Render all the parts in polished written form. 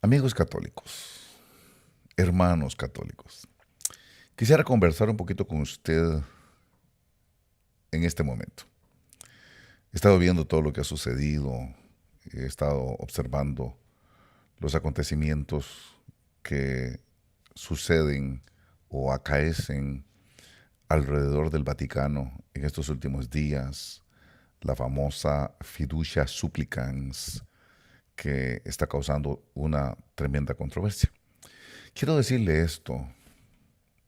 Amigos católicos, hermanos católicos, quisiera conversar un poquito con usted en este momento. He estado viendo todo lo que ha sucedido, he estado observando los acontecimientos que suceden o acaecen alrededor del Vaticano en estos últimos días, la famosa fiducia supplicans que está causando una tremenda controversia. Quiero decirle esto,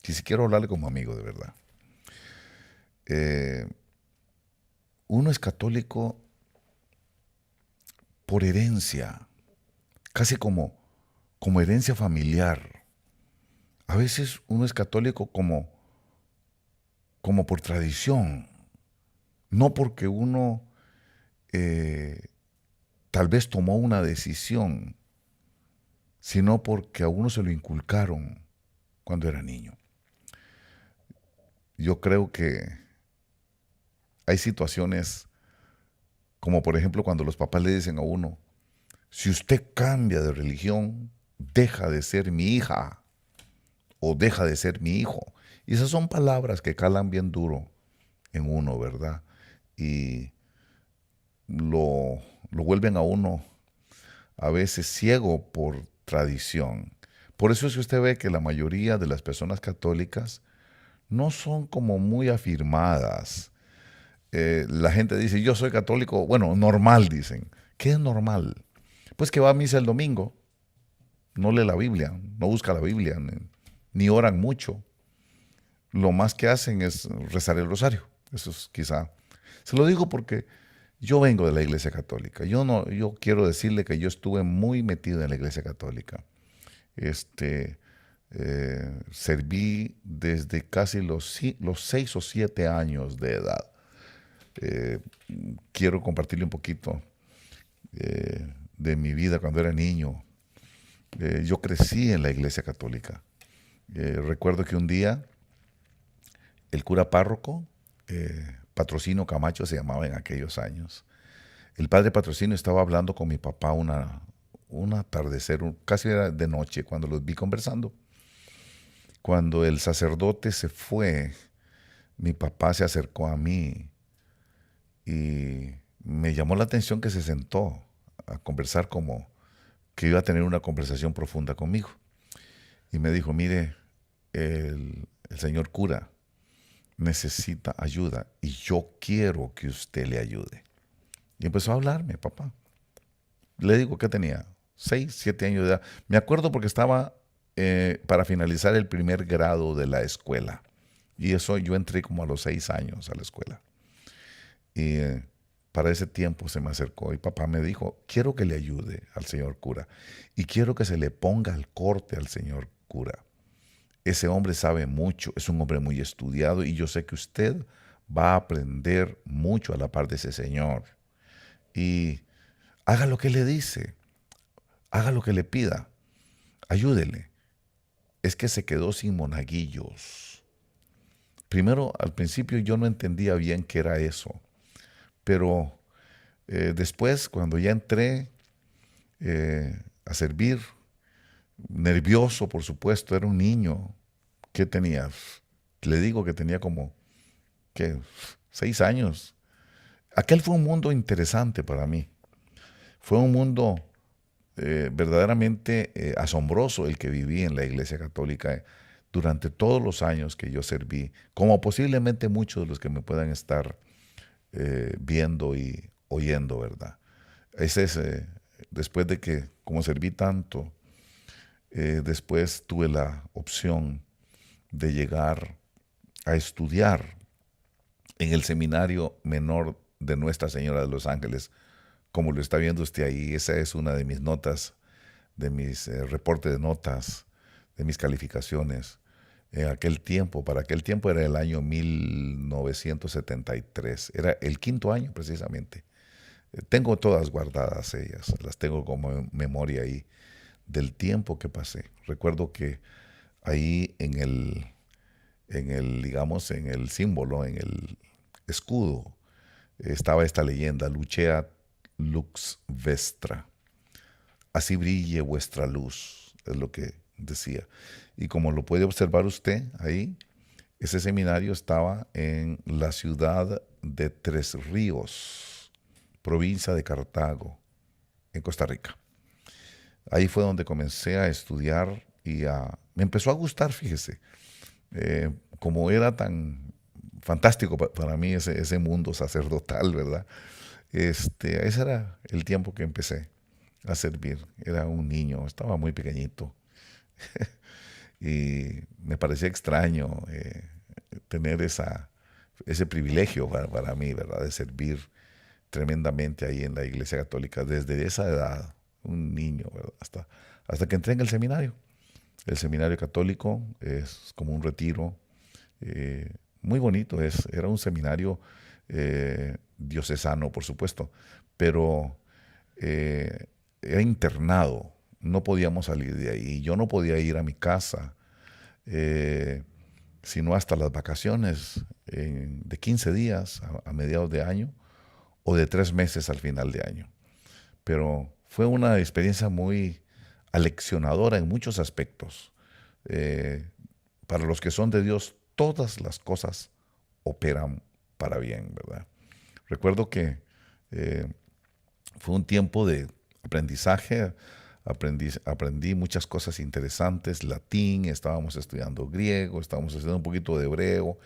si quiero hablarle como amigo de verdad. Eh, Uno es católico por herencia, casi como herencia familiar. A veces uno es católico como por tradición, no porque uno eh, tal vez tomó una decisión, sino porque a uno se lo inculcaron cuando era niño. Yo creo que hay situaciones como por ejemplo cuando los papás le dicen a uno, si usted cambia de religión, deja de ser mi hija o deja de ser mi hijo. Y esas son palabras que calan bien duro en uno, ¿verdad? Y lo vuelven a uno a veces ciego por tradición. Por eso es que usted ve que la mayoría de las personas católicas no son como muy afirmadas. La gente dice, yo soy católico, bueno, normal dicen. ¿Qué es normal? Pues que va a misa el domingo, no lee la Biblia, no busca la Biblia, ni oran mucho. Lo más que hacen es rezar el rosario. Eso es quizá. Se lo digo porque yo vengo de la Iglesia Católica. Yo quiero decirle que yo estuve muy metido en la Iglesia Católica. Este, Serví desde casi los 6 o 7 años de edad. Eh, Quiero compartirle un poquito de mi vida cuando era niño. Yo crecí en la Iglesia Católica. Recuerdo que un día el cura párroco, Patrocino Camacho se llamaba en aquellos años, el padre Patrocino estaba hablando con mi papá un atardecer, casi era de noche, cuando los vi conversando. Cuando el sacerdote se fue, mi papá se acercó a mí y me llamó la atención que se sentó a conversar como que iba a tener una conversación profunda conmigo. Y me dijo, mire, el señor cura necesita ayuda y yo quiero que usted le ayude. Y empezó a hablarme, papá. Le digo que tenía 6, 7 años de edad. Me acuerdo porque estaba para finalizar el primer grado de la escuela. Y eso yo entré como a los 6 años a la escuela. Y para ese tiempo se me acercó y papá me dijo, quiero que le ayude al señor cura y quiero que se le ponga al corte al señor cura. Ese hombre sabe mucho, es un hombre muy estudiado y yo sé que usted va a aprender mucho a la par de ese señor. Y haga lo que le dice, haga lo que le pida, ayúdele. Es que se quedó sin monaguillos. Primero, al principio yo no entendía bien qué era eso, pero después, cuando ya entré a servir, nervioso, por supuesto, era un niño. ¿Qué tenía? Le digo que tenía como, ¿qué? 6 años. Aquel fue un mundo interesante para mí. Fue un mundo verdaderamente asombroso el que viví en la Iglesia Católica durante todos los años que yo serví, como posiblemente muchos de los que me puedan estar viendo y oyendo, ¿verdad? Ese es, después de que, como serví tanto, después tuve la opción de llegar a estudiar en el seminario menor de Nuestra Señora de los Ángeles. Como lo está viendo usted ahí, esa es una de mis notas, de mis reportes de notas, de mis calificaciones. En aquel tiempo, para aquel tiempo era el año 1973, era el quinto año precisamente. Tengo todas guardadas ellas, las tengo como memoria ahí del tiempo que pasé. Recuerdo que ahí digamos, en el símbolo, en el escudo, estaba esta leyenda, Luceat Lux Vestra. así brille vuestra luz, es lo que decía. Y como lo puede observar usted ahí, ese seminario estaba en la ciudad de Tres Ríos, provincia de Cartago, en Costa Rica. Ahí fue donde comencé a estudiar me empezó a gustar, fíjese, como era tan fantástico para mí ese mundo sacerdotal, ¿verdad? Ese era el tiempo que empecé a servir. Era un niño, estaba muy pequeñito y me parecía extraño tener ese privilegio para mí, ¿verdad? De servir tremendamente ahí en la Iglesia Católica desde esa edad, un niño, ¿verdad? Hasta que entré en el seminario. El seminario católico es como un retiro muy bonito. Era un seminario diocesano, por supuesto, pero era internado. No podíamos salir de ahí. Yo no podía ir a mi casa, sino hasta las vacaciones de 15 días a mediados de año o de 3 meses al final de año. Pero fue una experiencia muy aleccionadora en muchos aspectos. Para los que son de Dios, todas las cosas operan para bien, ¿verdad? Recuerdo que fue un tiempo de aprendizaje, aprendí muchas cosas interesantes, latín, estábamos estudiando griego, estábamos estudiando un poquito de hebreo.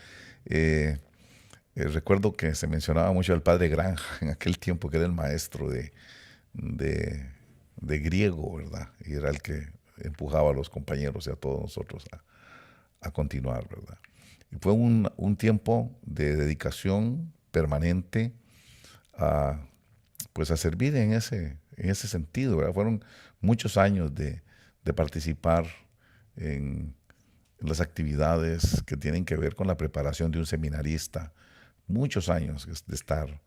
Recuerdo que se mencionaba mucho al padre Granja en aquel tiempo, que era el maestro de griego, ¿verdad? Y era el que empujaba a los compañeros y a todos nosotros a continuar, ¿verdad? Y fue un tiempo de dedicación permanente pues a servir en ese sentido, ¿verdad? Fueron muchos años de participar en las actividades que tienen que ver con la preparación de un seminarista, muchos años de estar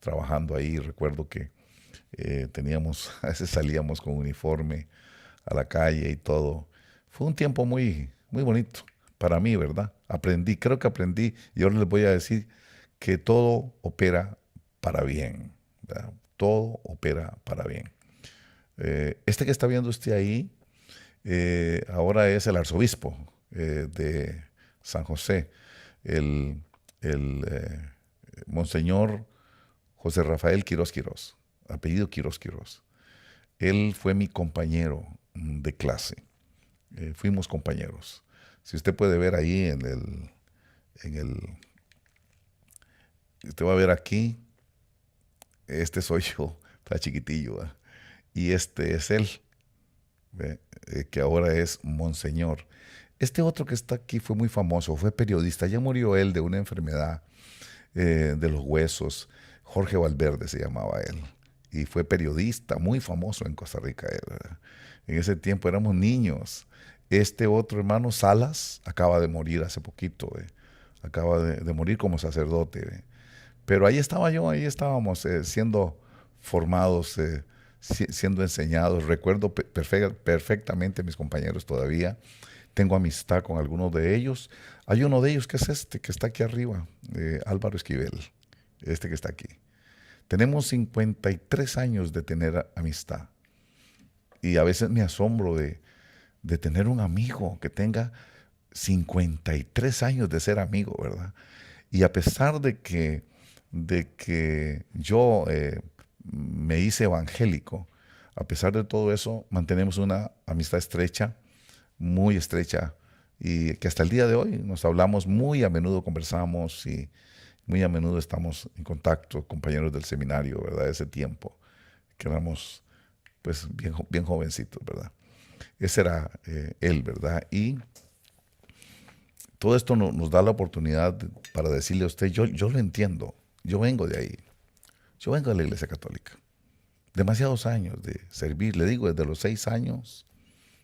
trabajando ahí. Recuerdo que a veces salíamos con uniforme a la calle y todo. Fue un tiempo muy, muy bonito para mí, ¿verdad? Creo que aprendí, y ahora les voy a decir que todo opera para bien, ¿verdad? Todo opera para bien. Este que está viendo usted ahí, ahora es el arzobispo de San José, el Monseñor José Rafael Quirós Quirós, apellido Quirós Quirós. Él fue mi compañero de clase. Fuimos compañeros. Si usted puede ver ahí usted va a ver aquí, este soy yo, está chiquitillo, ¿verdad? Y este es él, que ahora es Monseñor. Este otro que está aquí fue muy famoso, fue periodista, ya murió él de una enfermedad de los huesos. Jorge Valverde se llamaba él, y fue periodista muy famoso en Costa Rica. En ese tiempo éramos niños. Este otro hermano, Salas, acaba de morir hace poquito, acaba de morir como sacerdote. Pero ahí estaba yo, ahí estábamos siendo formados, siendo enseñados. Recuerdo perfectamente a mis compañeros todavía. Tengo amistad con algunos de ellos. Hay uno de ellos que es este, que está aquí arriba, Álvaro Esquivel, este que está aquí. Tenemos 53 años de tener amistad. Y a veces me asombro de tener un amigo que tenga 53 años de ser amigo, ¿verdad? Y a pesar de que yo me hice evangélico, a pesar de todo eso, mantenemos una amistad estrecha, muy estrecha, y que hasta el día de hoy nos hablamos muy a menudo, conversamos y muy a menudo estamos en contacto, compañeros del seminario, ¿verdad? Ese tiempo, que éramos pues bien jovencitos, ¿verdad? Ese era él, ¿verdad? Y todo esto nos da la oportunidad para decirle a usted, yo lo entiendo, yo vengo de ahí, yo vengo de la Iglesia Católica. Demasiados años de servir, le digo, desde los 6 años,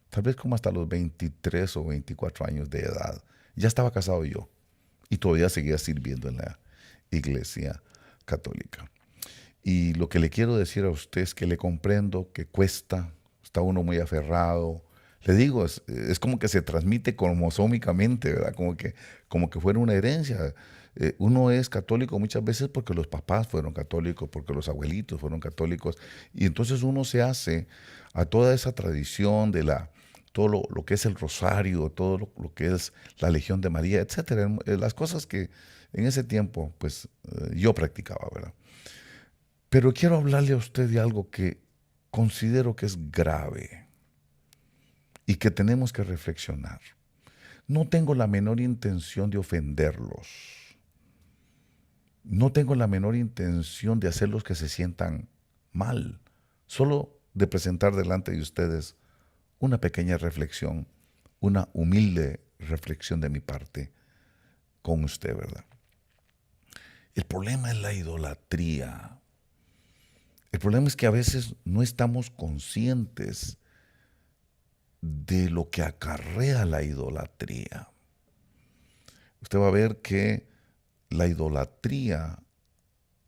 tal vez como hasta los 23 o 24 años de edad. Ya estaba casado yo y todavía seguía sirviendo en la Iglesia Católica. Y lo que le quiero decir a usted es que le comprendo que cuesta, está uno muy aferrado. Le digo, es como que se transmite cromosómicamente, ¿verdad? Como que fuera una herencia. Uno es católico muchas veces porque los papás fueron católicos, porque los abuelitos fueron católicos, y entonces uno se hace a toda esa tradición de todo lo que es el rosario, todo lo que es la Legión de María, etcétera, las cosas que en ese tiempo pues yo practicaba, ¿verdad? Pero quiero hablarle a usted de algo que considero que es grave y que tenemos que reflexionar. No tengo la menor intención de ofenderlos. No tengo la menor intención de hacerlos que se sientan mal. Solo de presentar delante de ustedes una pequeña reflexión, una humilde reflexión de mi parte con usted, ¿verdad? El problema es la idolatría. El problema es que a veces no estamos conscientes de lo que acarrea la idolatría. Usted va a ver que la idolatría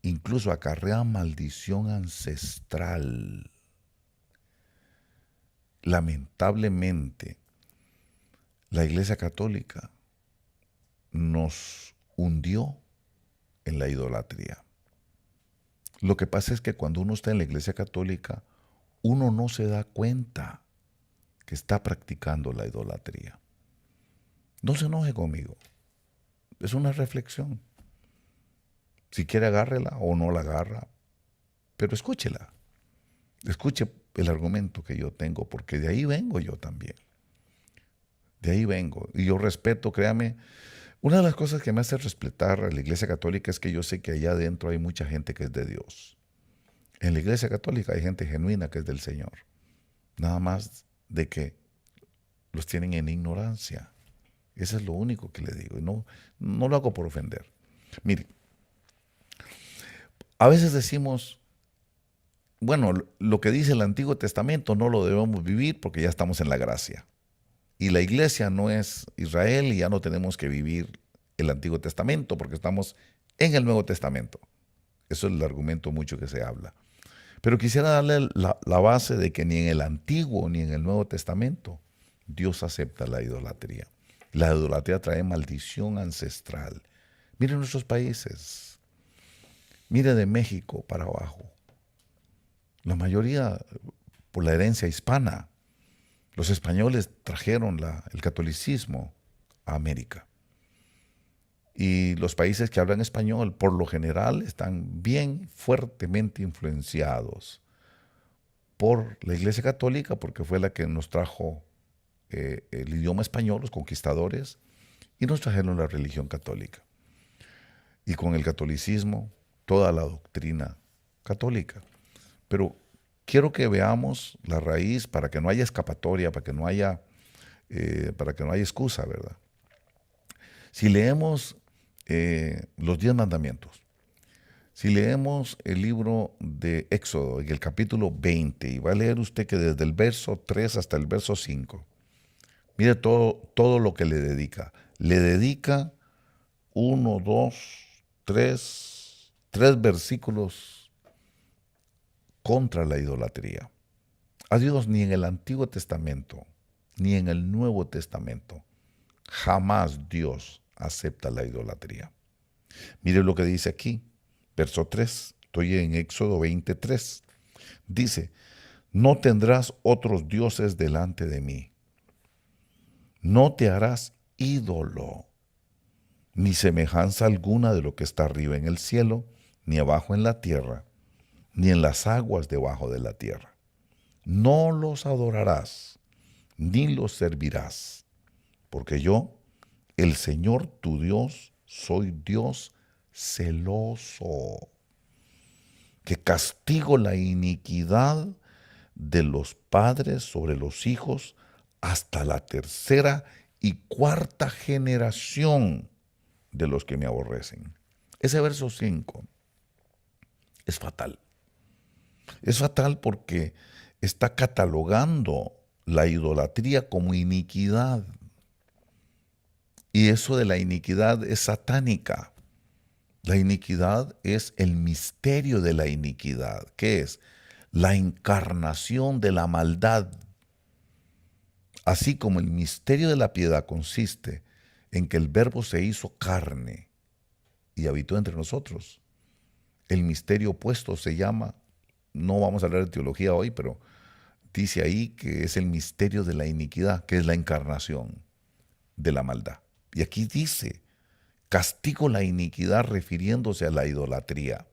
incluso acarrea maldición ancestral. Lamentablemente, la Iglesia Católica nos hundió en la idolatría. Lo que pasa es que cuando uno está en la Iglesia Católica, uno no se da cuenta que está practicando la idolatría. No se enoje conmigo. Es una reflexión. Si quiere, agárrela o no la agarra, pero escúchela. Escuche el argumento que yo tengo, porque de ahí vengo yo también. De ahí vengo. Y yo respeto, créame, una de las cosas que me hace respetar a la Iglesia Católica es que yo sé que allá adentro hay mucha gente que es de Dios. En la Iglesia Católica hay gente genuina que es del Señor. Nada más de que los tienen en ignorancia. Eso es lo único que le digo. Y no lo hago por ofender. Mire, a veces decimos, bueno, lo que dice el Antiguo Testamento no lo debemos vivir porque ya estamos en la gracia. Y la iglesia no es Israel y ya no tenemos que vivir el Antiguo Testamento porque estamos en el Nuevo Testamento. Eso es el argumento mucho que se habla. Pero quisiera darle la base de que ni en el Antiguo ni en el Nuevo Testamento Dios acepta la idolatría. La idolatría trae maldición ancestral. Miren nuestros países. Mire de México para abajo. La mayoría por la herencia hispana. Los españoles trajeron el catolicismo a América. Y los países que hablan español, por lo general, están bien fuertemente influenciados por la Iglesia Católica, porque fue la que nos trajo el idioma español, los conquistadores, y nos trajeron la religión católica. Y con el catolicismo, toda la doctrina católica. Pero quiero que veamos la raíz para que no haya escapatoria, para que no haya excusa, ¿verdad? Si leemos los 10 mandamientos, si leemos el libro de Éxodo, en el capítulo 20, y va a leer usted que desde el verso 3 hasta el verso 5, mire todo lo que le dedica. Le dedica 1, 2, 3 versículos contra la idolatría. A Dios ni en el Antiguo Testamento, ni en el Nuevo Testamento, jamás Dios acepta la idolatría. Mire lo que dice aquí, verso 3, estoy en Éxodo 23. Dice, no tendrás otros dioses delante de mí. No te harás ídolo, ni semejanza alguna de lo que está arriba en el cielo, ni abajo en la tierra, ni en las aguas debajo de la tierra. No los adorarás, ni los servirás, porque yo, el Señor tu Dios, soy Dios celoso, que castigo la iniquidad de los padres sobre los hijos hasta la tercera y cuarta generación de los que me aborrecen. Ese verso 5 es fatal. Es fatal porque está catalogando la idolatría como iniquidad. Y eso de la iniquidad es satánica. La iniquidad es el misterio de la iniquidad. ¿Qué es? La encarnación de la maldad. Así como el misterio de la piedad consiste en que el Verbo se hizo carne y habitó entre nosotros. El misterio opuesto se llama, no vamos a hablar de teología hoy, pero dice ahí que es el misterio de la iniquidad, que es la encarnación de la maldad. Y aquí dice, castigo la iniquidad refiriéndose a la idolatría.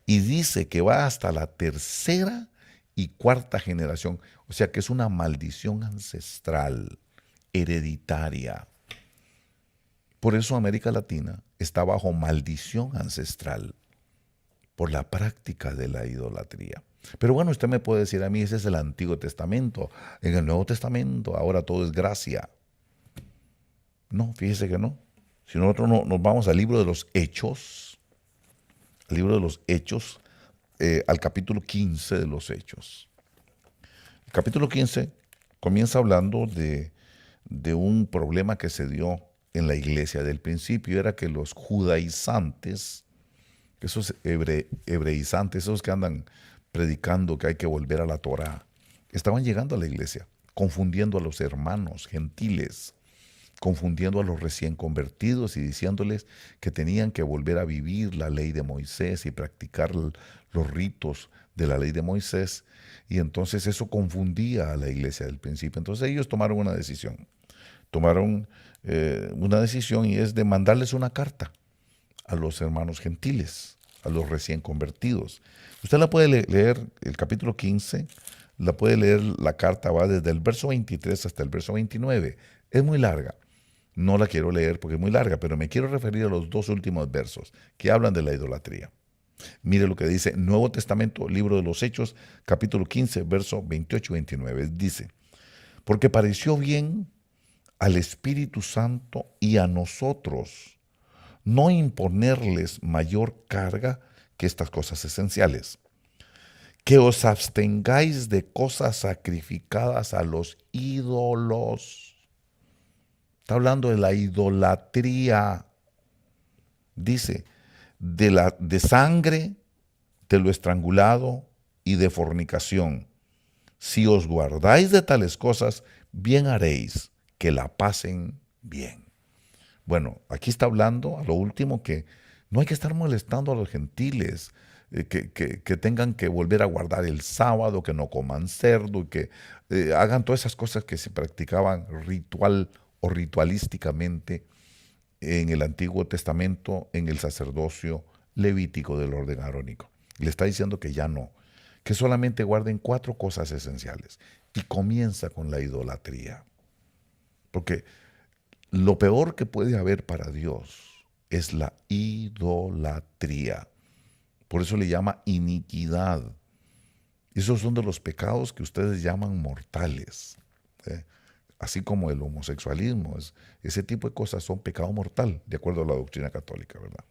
Y dice que va hasta la tercera y cuarta generación. O sea que es una maldición ancestral, hereditaria. Por eso América Latina está bajo maldición ancestral por la práctica de la idolatría. Pero bueno, usted me puede decir a mí, ese es el Antiguo Testamento. En el Nuevo Testamento ahora todo es gracia. No, fíjese que no. Si nosotros nos vamos al libro de los Hechos, al capítulo 15 de los Hechos. El capítulo 15 comienza hablando de un problema que se dio en la iglesia. Del principio era que los judaizantes, esos hebreizantes, esos que andan predicando que hay que volver a la Torá, estaban llegando a la iglesia, confundiendo a los hermanos gentiles, confundiendo a los recién convertidos y diciéndoles que tenían que volver a vivir la ley de Moisés y practicar los ritos de la ley de Moisés. Y entonces eso confundía a la iglesia del principio. Entonces ellos tomaron una decisión. Una decisión y es de mandarles una carta a los hermanos gentiles, a los recién convertidos. Usted la puede leer, el capítulo 15, la puede leer, la carta va desde el verso 23 hasta el verso 29. Es muy larga. No la quiero leer porque es muy larga, pero me quiero referir a los dos últimos versos que hablan de la idolatría. Mire lo que dice Nuevo Testamento, libro de los Hechos, capítulo 15, verso 28 y 29. Dice, porque pareció bien al Espíritu Santo y a nosotros no imponerles mayor carga que estas cosas esenciales, que os abstengáis de cosas sacrificadas a los ídolos. Está hablando de la idolatría. Dice, de sangre, de lo estrangulado y de fornicación. Si os guardáis de tales cosas, bien haréis que la pasen bien. Bueno, aquí está hablando a lo último que no hay que estar molestando a los gentiles, que tengan que volver a guardar el sábado, que no coman cerdo, que hagan todas esas cosas que se practicaban ritual o ritualísticamente en el Antiguo Testamento, en el sacerdocio levítico del orden arónico. Le está diciendo que ya no, que solamente guarden 4 cosas esenciales. Y comienza con la idolatría. Porque lo peor que puede haber para Dios es la idolatría. Por eso le llama iniquidad. Esos son de los pecados que ustedes llaman mortales. Así como el homosexualismo, ese tipo de cosas son pecado mortal, de acuerdo a la doctrina católica, ¿verdad?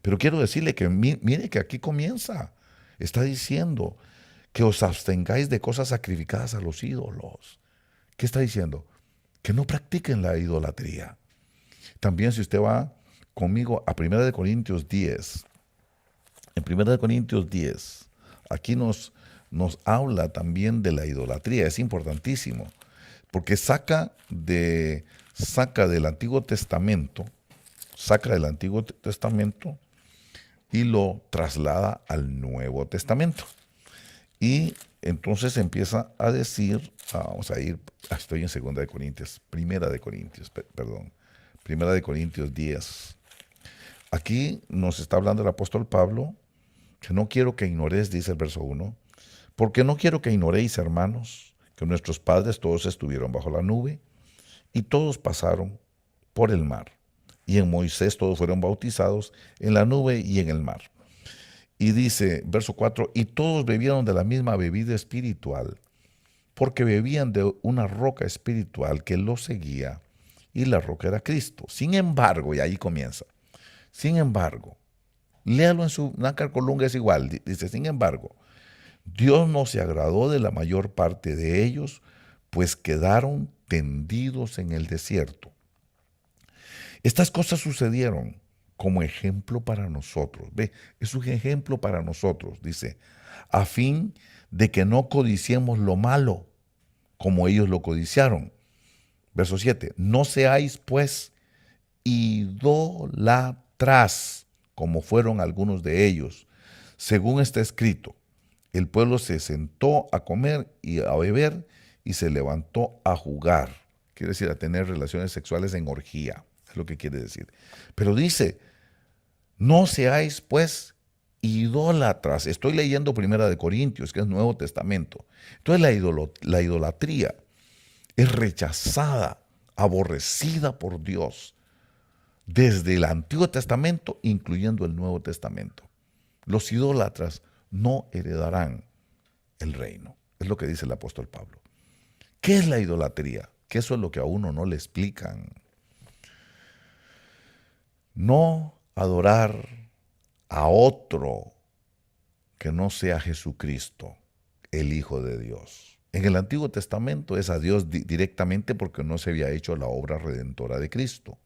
Pero quiero decirle que mire que aquí comienza, está diciendo que os abstengáis de cosas sacrificadas a los ídolos. ¿Qué está diciendo? Que no practiquen la idolatría. También si usted va conmigo a 1 Corintios 10, en 1 Corintios 10, aquí nos habla también de la idolatría, es importantísimo. Porque saca del Antiguo Testamento y lo traslada al Nuevo Testamento. Y entonces empieza a decir, vamos a ir, estoy en 2 Corintios, 1 Corintios 10. Aquí nos está hablando el apóstol Pablo, que no quiero que ignoréis, dice el verso 1, porque no quiero que ignoréis, hermanos, que nuestros padres todos estuvieron bajo la nube y todos pasaron por el mar. Y en Moisés todos fueron bautizados en la nube y en el mar. Y dice, verso 4, y todos bebieron de la misma bebida espiritual, porque bebían de una roca espiritual que los seguía, y la roca era Cristo. Sin embargo, y ahí comienza, sin embargo, léalo en su Nácar Colunga, es igual, dice, sin embargo, Dios no se agradó de la mayor parte de ellos, pues quedaron tendidos en el desierto. Estas cosas sucedieron como ejemplo para nosotros. Ve, es un ejemplo para nosotros, dice, a fin de que no codiciemos lo malo, como ellos lo codiciaron. Verso 7, no seáis pues idólatras, como fueron algunos de ellos. Según está escrito, el pueblo se sentó a comer y a beber y se levantó a jugar. Quiere decir, a tener relaciones sexuales en orgía, es lo que quiere decir. Pero dice, no seáis pues idólatras. Estoy leyendo Primera de Corintios, que es Nuevo Testamento. Entonces la idolatría es rechazada, aborrecida por Dios desde el Antiguo Testamento, incluyendo el Nuevo Testamento. Los idólatras no heredarán el reino. Es lo que dice el apóstol Pablo. ¿Qué es la idolatría? Que eso es lo que a uno no le explican. No adorar a otro que no sea Jesucristo, el Hijo de Dios. En el Antiguo Testamento es a Dios directamente porque no se había hecho la obra redentora de Cristo.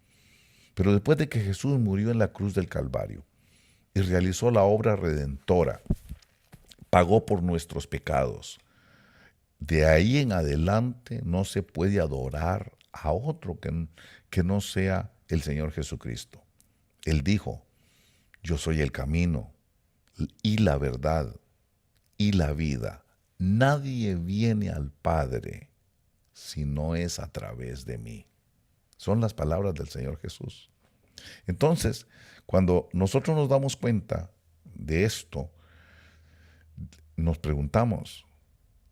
Pero después de que Jesús murió en la cruz del Calvario y realizó la obra redentora, pagó por nuestros pecados, de ahí en adelante no se puede adorar a otro que no sea el Señor Jesucristo. Él dijo, yo soy el camino y la verdad y la vida. Nadie viene al Padre si no es a través de mí. Son las palabras del Señor Jesús. Entonces, cuando nosotros nos damos cuenta de esto, nos preguntamos,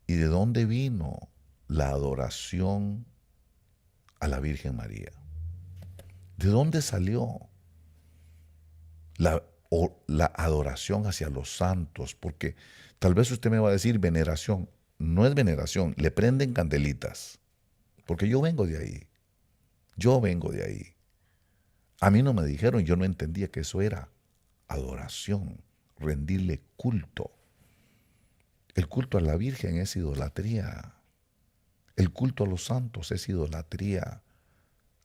¿y de dónde vino la adoración a la Virgen María? ¿De dónde salió la adoración hacia los santos? Porque tal vez usted me va a decir veneración. No es veneración, le prenden candelitas. Porque yo vengo de ahí. Yo vengo de ahí. A mí no me dijeron, yo no entendía que eso era adoración, rendirle culto. El culto a la Virgen es idolatría. El culto a los santos es idolatría.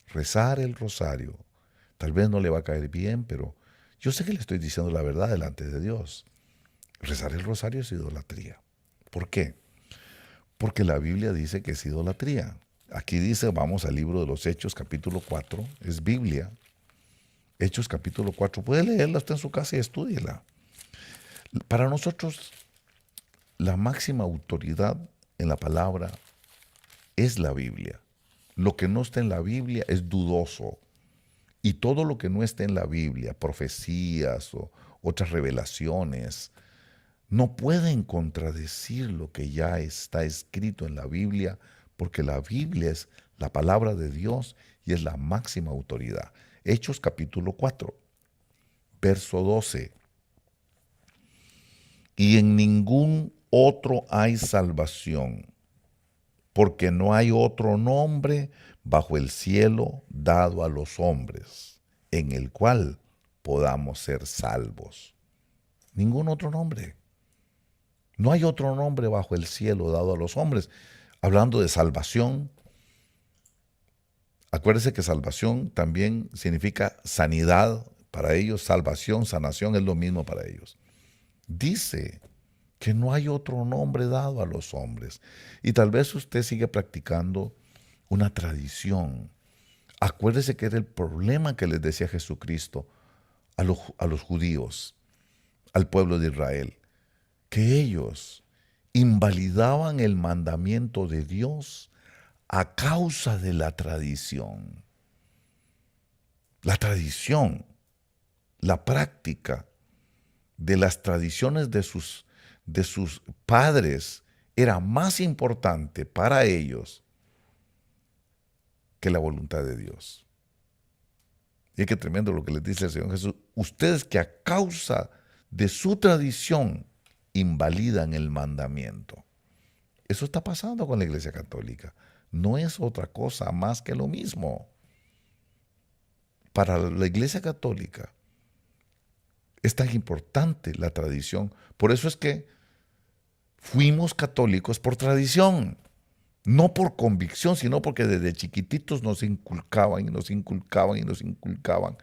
Rezar el rosario, tal vez no le va a caer bien, pero yo sé que le estoy diciendo la verdad delante de Dios. Rezar el rosario es idolatría. ¿Por qué? Porque la Biblia dice que es idolatría. Aquí dice, vamos al libro de los Hechos, capítulo 4, es Biblia. Hechos, capítulo 4, puede leerla, está en su casa y estúdiela. Para nosotros, la máxima autoridad en la palabra es la Biblia. Lo que no está en la Biblia es dudoso. Y todo lo que no esté en la Biblia, profecías o otras revelaciones, no pueden contradecir lo que ya está escrito en la Biblia, porque la Biblia es la palabra de Dios y es la máxima autoridad. Hechos capítulo 4, verso 12. Y en ningún otro hay salvación, porque no hay otro nombre bajo el cielo dado a los hombres, en el cual podamos ser salvos. Ningún otro nombre. No hay otro nombre bajo el cielo dado a los hombres. Hablando de salvación, acuérdese que salvación también significa sanidad para ellos. Salvación, sanación es lo mismo para ellos. Dice que no hay otro nombre dado a los hombres. Y tal vez usted sigue practicando una tradición. Acuérdese que era el problema que les decía Jesucristo a los judíos, al pueblo de Israel, que ellos invalidaban el mandamiento de Dios a causa de la tradición. La tradición, la práctica de las tradiciones de sus padres era más importante para ellos que la voluntad de Dios. Y qué tremendo lo que les dice el Señor Jesús. Ustedes que a causa de su tradición invalidan el mandamiento. Eso está pasando con la Iglesia Católica. No es otra cosa más que lo mismo. Para la Iglesia Católica es tan importante la tradición. Por eso es que fuimos católicos por tradición. No por convicción, sino porque desde chiquititos nos inculcaban y nos inculcaban y nos inculcaban.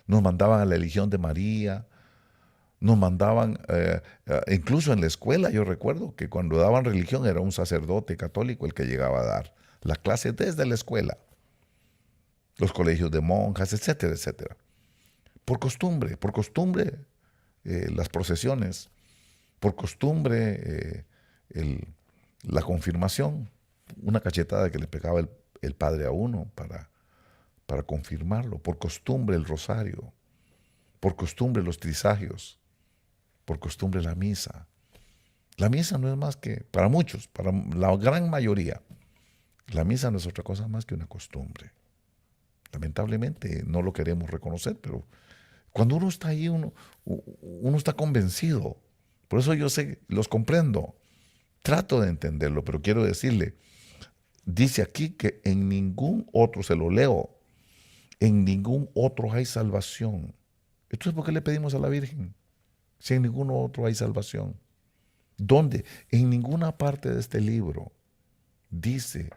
Nos mandaban a la Legión de María, nos mandaban, incluso en la escuela, yo recuerdo que cuando daban religión era un sacerdote católico el que llegaba a dar la clase desde la escuela, los colegios de monjas, etcétera, etcétera. por costumbre las procesiones, por costumbre la confirmación, una cachetada que le pegaba el padre a uno para confirmarlo, por costumbre el rosario, por costumbre los trisagios, por costumbre la misa. La misa no es más que, para muchos, para la gran mayoría, la misa no es otra cosa más que una costumbre. Lamentablemente no lo queremos reconocer, pero cuando uno está ahí, uno está convencido. Por eso yo sé, los comprendo, trato de entenderlo, pero quiero decirle, dice aquí que en ningún otro, se lo leo, en ningún otro hay salvación. Entonces, ¿por qué le pedimos a la Virgen? Si en ningún otro hay salvación. ¿Dónde? En ninguna parte de este libro dice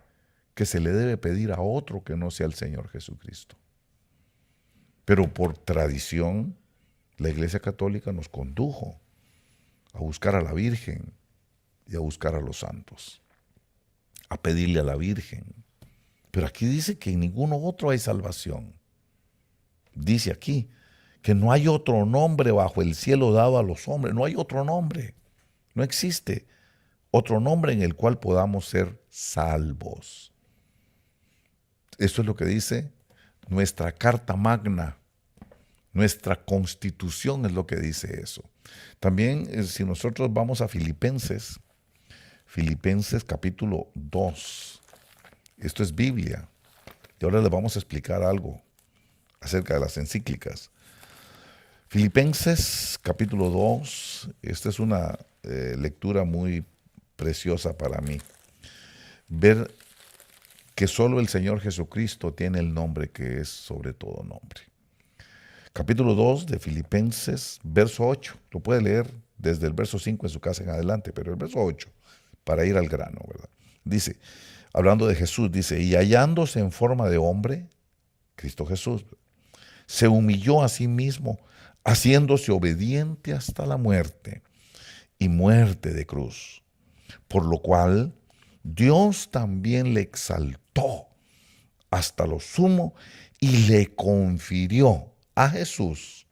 que se le debe pedir a otro que no sea el Señor Jesucristo. Pero por tradición, la Iglesia Católica nos condujo a buscar a la Virgen y a buscar a los santos, a pedirle a la Virgen. Pero aquí dice que en ninguno otro hay salvación. Dice aquí que no hay otro nombre bajo el cielo dado a los hombres. No hay otro nombre. No existe otro nombre en el cual podamos ser salvos. Esto es lo que dice nuestra Carta Magna, nuestra Constitución es lo que dice eso. También si nosotros vamos a Filipenses capítulo 2, esto es Biblia, y ahora les vamos a explicar algo acerca de las encíclicas. Filipenses capítulo 2, esta es una lectura muy preciosa para mí. Ver que solo el Señor Jesucristo tiene el nombre que es sobre todo nombre. Capítulo 2 de Filipenses, verso 8. Lo puede leer desde el verso 5 en su casa en adelante, pero el verso 8, para ir al grano, ¿verdad? Dice, hablando de Jesús, dice, y hallándose en forma de hombre, Cristo Jesús, se humilló a sí mismo, haciéndose obediente hasta la muerte, y muerte de cruz. Por lo cual, Dios también le exaltó hasta lo sumo y le confirió a Jesús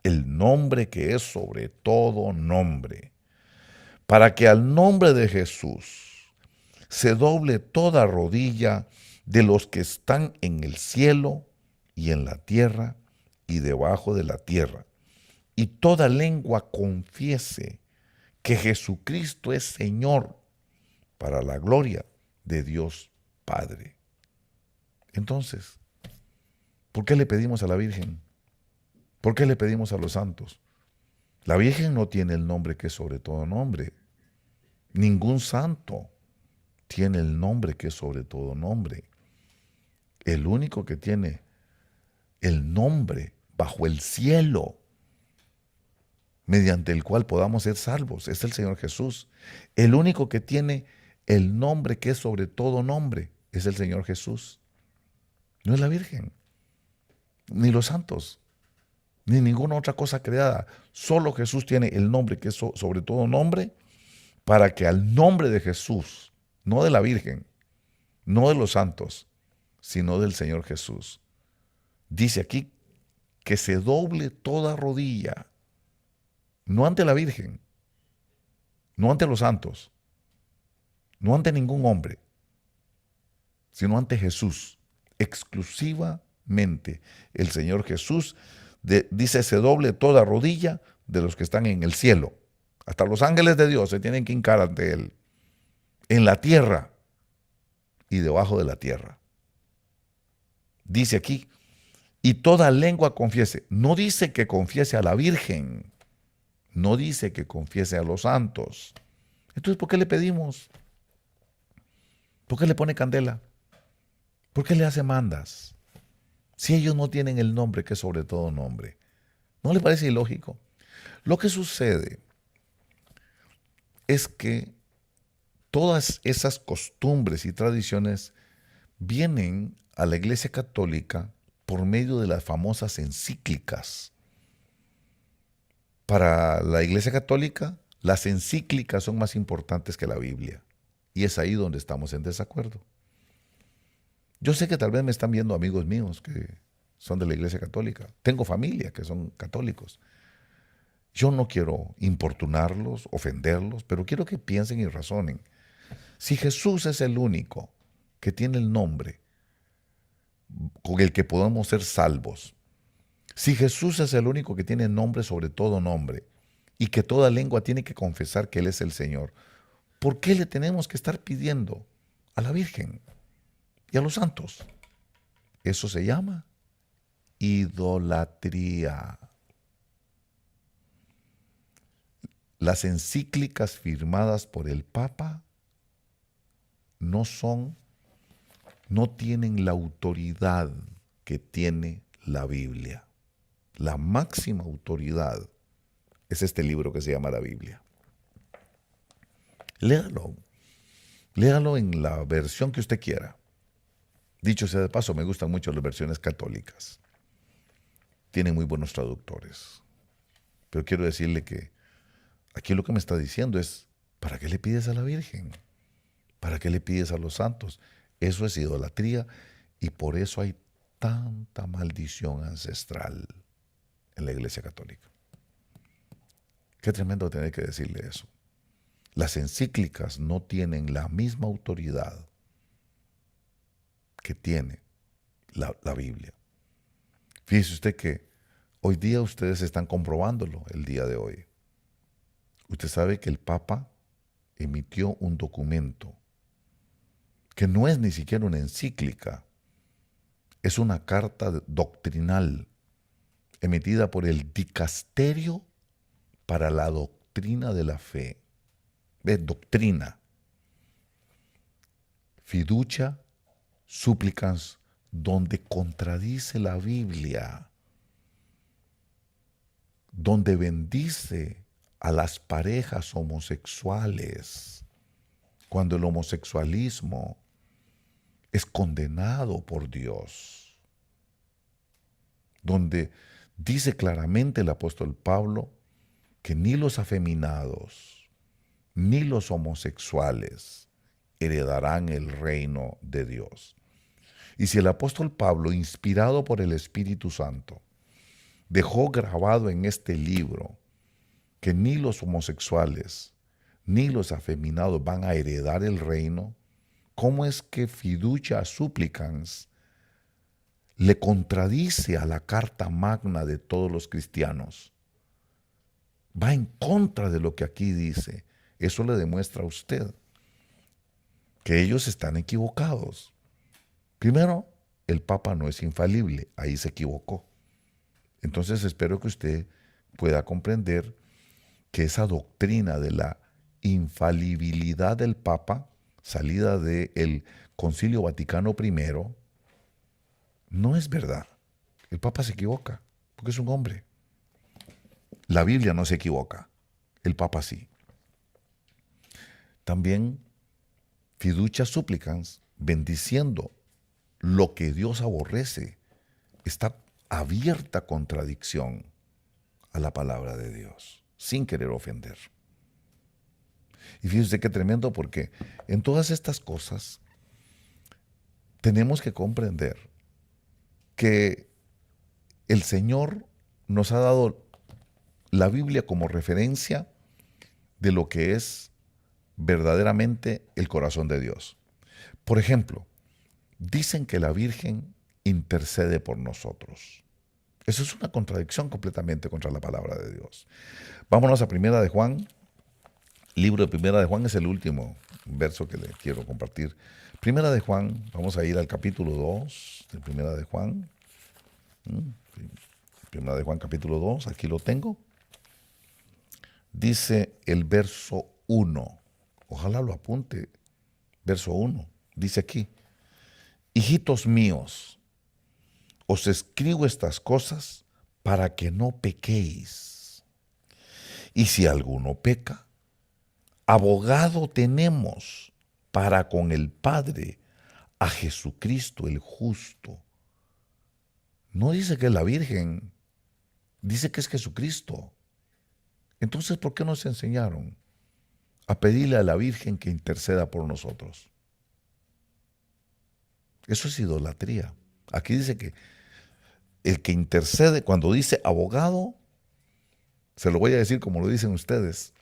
el nombre que es sobre todo nombre, para que al nombre de Jesús se doble toda rodilla de los que están en el cielo y en la tierra y debajo de la tierra, y toda lengua confiese que Jesucristo es Señor, para la gloria de Dios Padre. Entonces, ¿por qué le pedimos a la Virgen? ¿Por qué le pedimos a los santos? La Virgen no tiene el nombre que es sobre todo nombre. Ningún santo tiene el nombre que es sobre todo nombre. El único que tiene el nombre bajo el cielo, mediante el cual podamos ser salvos, es el Señor Jesús. El único que tiene el nombre que es sobre todo nombre es el Señor Jesús. No es la Virgen, ni los santos, ni ninguna otra cosa creada. Solo Jesús tiene el nombre que es sobre todo nombre, para que al nombre de Jesús, no de la Virgen, no de los santos, sino del Señor Jesús, dice aquí que se doble toda rodilla, no ante la Virgen, no ante los santos, no ante ningún hombre, sino ante Jesús, exclusivamente el Señor Jesús. Dice, se doble toda rodilla de los que están en el cielo. Hasta los ángeles de Dios se tienen que hincar ante Él, en la tierra y debajo de la tierra. Dice aquí, y toda lengua confiese. No dice que confiese a la Virgen, no dice que confiese a los santos. Entonces, ¿por qué le pedimos? ¿Por qué le pone candela? ¿Por qué le hace mandas? Si ellos no tienen el nombre que es sobre todo nombre. ¿No le parece ilógico? Lo que sucede es que todas esas costumbres y tradiciones vienen a la Iglesia Católica por medio de las famosas encíclicas. Para la Iglesia Católica, las encíclicas son más importantes que la Biblia. Y es ahí donde estamos en desacuerdo. Yo sé que tal vez me están viendo amigos míos que son de la Iglesia Católica. Tengo familia que son católicos. Yo no quiero importunarlos, ofenderlos, pero quiero que piensen y razonen. Si Jesús es el único que tiene el nombre con el que podemos ser salvos, si Jesús es el único que tiene nombre sobre todo nombre y que toda lengua tiene que confesar que Él es el Señor, ¿por qué le tenemos que estar pidiendo a la Virgen y a los santos? Eso se llama idolatría. Las encíclicas firmadas por el Papa no tienen la autoridad que tiene la Biblia. La máxima autoridad es este libro que se llama la Biblia. Léalo. Léalo en la versión que usted quiera. Dicho sea de paso, me gustan mucho las versiones católicas. Tienen muy buenos traductores. Pero quiero decirle que aquí lo que me está diciendo es, ¿para qué le pides a la Virgen? ¿Para qué le pides a los santos? Eso es idolatría y por eso hay tanta maldición ancestral en la Iglesia Católica. Qué tremendo tener que decirle eso. Las encíclicas no tienen la misma autoridad que tiene la Biblia. Fíjese usted que hoy día ustedes están comprobándolo el día de hoy. Usted sabe que el Papa emitió un documento que no es ni siquiera una encíclica, es una carta doctrinal emitida por el Dicasterio para la Doctrina de la Fe. ¿Ves? Doctrina. Fiducia supplicans, donde contradice la Biblia, donde bendice a las parejas homosexuales, cuando el homosexualismo es condenado por Dios, donde dice claramente el apóstol Pablo que ni los afeminados ni los homosexuales heredarán el reino de Dios. Y si el apóstol Pablo, inspirado por el Espíritu Santo, dejó grabado en este libro que ni los homosexuales ni los afeminados van a heredar el reino, ¿cómo es que fiducia supplicans le contradice a la carta magna de todos los cristianos? Va en contra de lo que aquí dice. Eso le demuestra a usted que ellos están equivocados. Primero, el Papa no es infalible, ahí se equivocó. Entonces espero que usted pueda comprender que esa doctrina de la infalibilidad del Papa, salida del Concilio Vaticano I, no es verdad. El Papa se equivoca, porque es un hombre. La Biblia no se equivoca, el Papa sí. También fiducia supplicans, bendiciendo lo que Dios aborrece, está abierta contradicción a la palabra de Dios, sin querer ofender. Y fíjese qué tremendo, porque en todas estas cosas tenemos que comprender que el Señor nos ha dado la Biblia como referencia de lo que es verdaderamente el corazón de Dios. Por ejemplo, dicen que la Virgen intercede por nosotros. Eso es una contradicción completamente contra la palabra de Dios. Vámonos a Primera de Juan. Libro de Primera de Juan es el último verso que le quiero compartir. Primera de Juan, vamos a ir al capítulo 2 de Primera de Juan. Primera de Juan capítulo 2, aquí lo tengo. Dice el verso 1. Ojalá lo apunte. Verso 1. Dice aquí: hijitos míos, os escribo estas cosas para que no pequéis. Y si alguno peca, abogado tenemos para con el Padre, a Jesucristo el justo. No dice que es la Virgen, dice que es Jesucristo. Entonces, ¿por qué nos enseñaron a pedirle a la Virgen que interceda por nosotros? Eso es idolatría. Aquí dice que el que intercede, cuando dice abogado, se lo voy a decir como lo dicen ustedes,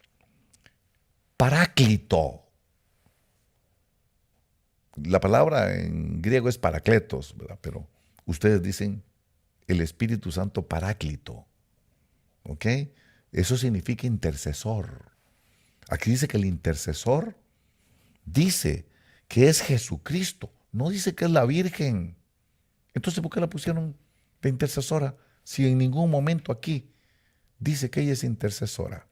paráclito. La palabra en griego es paracletos, ¿verdad? Pero ustedes dicen el Espíritu Santo paráclito. ¿Ok? Eso significa intercesor. Aquí dice que el intercesor dice que es Jesucristo, no dice que es la Virgen. Entonces, ¿por qué la pusieron de intercesora si en ningún momento aquí dice que ella es intercesora?